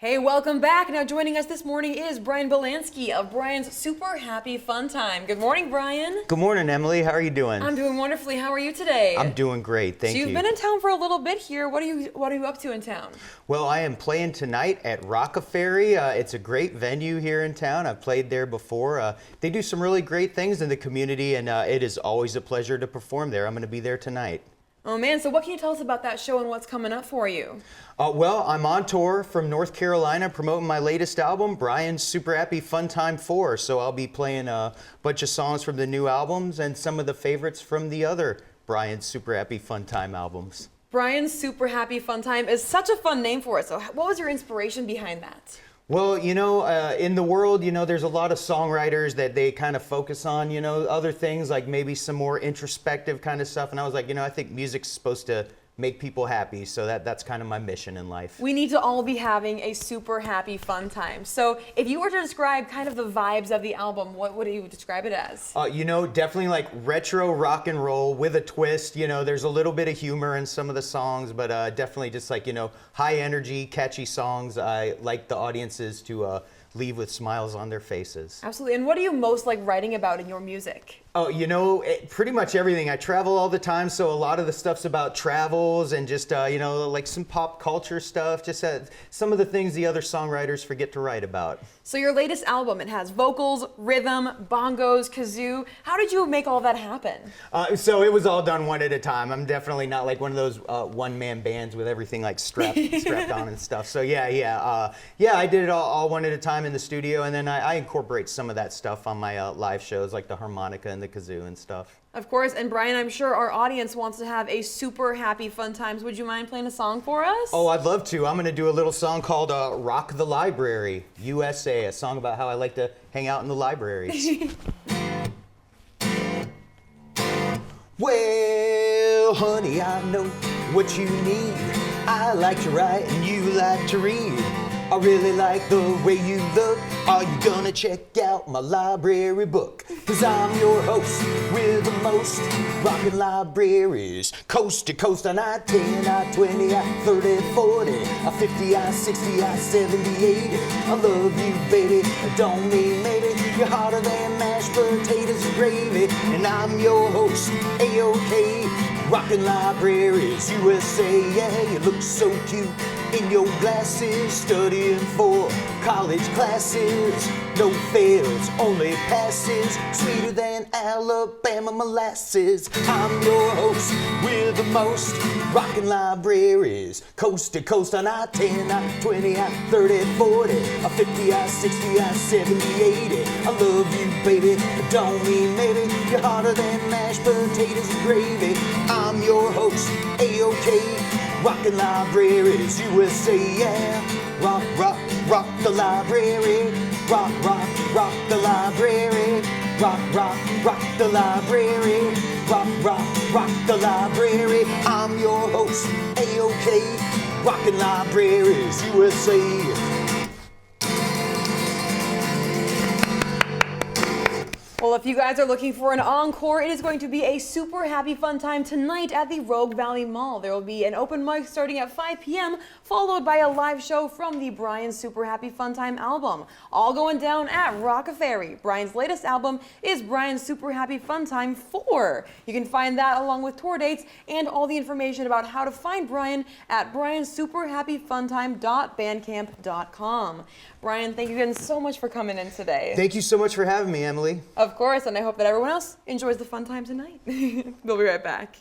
Hey, welcome back. Now joining us this morning is Bryan Bielanski of Bryan's Super Happy Fun Time. Good morning, Bryan. Good morning, Emily. How are you doing? I'm doing wonderfully. How are you today? I'm doing great, thank you. So you've been in town for a little bit here. What are you up to in town? Well, I am playing tonight at Rock-A-Ferry. It's a great venue here in town. I've played there before. They do some really great things in the community, and it is always a pleasure to perform there. I'm going to be there tonight. Oh man, so what can you tell us about that show and what's coming up for you? Well, I'm on tour from North Carolina promoting my latest album, Bryan's Super Happy Fun Time 4. So I'll be playing a bunch of songs from the new albums and some of the favorites from the other Bryan's Super Happy Fun Time albums. Bryan's Super Happy Fun Time is such a fun name for it. So what was your inspiration behind that? Well, in the world, there's a lot of songwriters that they kind of focus on, other things like maybe some more introspective kind of stuff. And I was like, I think music's supposed to make people happy. So that's kind of my mission in life. We need to all be having a super happy fun time. So if you were to describe kind of the vibes of the album, what would you describe it as? Definitely like retro rock and roll with a twist. There's a little bit of humor in some of the songs, but definitely just like, high energy, catchy songs. I like the audiences to leave with smiles on their faces. Absolutely. And what do you most like writing about in your music? Oh, pretty much everything. I travel all the time, so a lot of the stuff's about travels and just, like some pop culture stuff, just some of the things the other songwriters forget to write about. So your latest album, it has vocals, rhythm, bongos, kazoo. How did you make all that happen? So it was all done one at a time. I'm definitely not like one of those one-man bands with everything like strapped on and stuff. So yeah, I did it all one at a time in the studio, and then I incorporate some of that stuff on my live shows, like the harmonica and the kazoo and stuff. Of course, and Bryan, I'm sure our audience wants to have a super happy fun times. Would you mind playing a song for us? Oh, I'd love to. I'm going to do a little song called Rock the Library, USA, a song about how I like to hang out in the libraries. Well, honey, I know what you need. I like to write and you like to read. I really like the way you look. Are you gonna check out my library book? Cause I'm your host with the most rockin' libraries. Coast to coast on I-10, I-20, I-30, 40, I-50, I-60, I-70, 80. I love you, baby, I don't mean maybe. You're hotter than mashed potatoes and gravy. And I'm your host, A-OK. Rockin' Libraries, USA, yeah, you look so cute in your glasses, studying for college classes. No fails, only passes, sweeter than Alabama molasses. I'm your host with the most rockin' libraries. Coast to coast on I-10, I-20, I-30, 40, I-50, I-60, I-70, 80. I love you, baby, I don't mean maybe. You're hotter than mashed potatoes and gravy. I'm your host, A-OK. Rockin' Libraries, USA, yeah. Rock, rock, rock the library. Rock, rock, rock the library. Rock, rock, rock the library. Rock, rock, rock the library. I'm your host, A-OK. Rockin' Libraries, USA. Well, if you guys are looking for an encore, it is going to be a super happy fun time tonight at the Rogue Valley Mall. There will be an open mic starting at 5 p.m., followed by a live show from the Bryan's Super Happy Fun Time album. All going down at Rock-A-Ferry. Bryan's latest album is Bryan's Super Happy Fun Time 4. You can find that along with tour dates and all the information about how to find Bryan at bryansuperhappyfuntime.bandcamp.com. Bryan, thank you again so much for coming in today. Thank you so much for having me, Emily. Of course, and I hope that everyone else enjoys the fun time tonight. We'll be right back.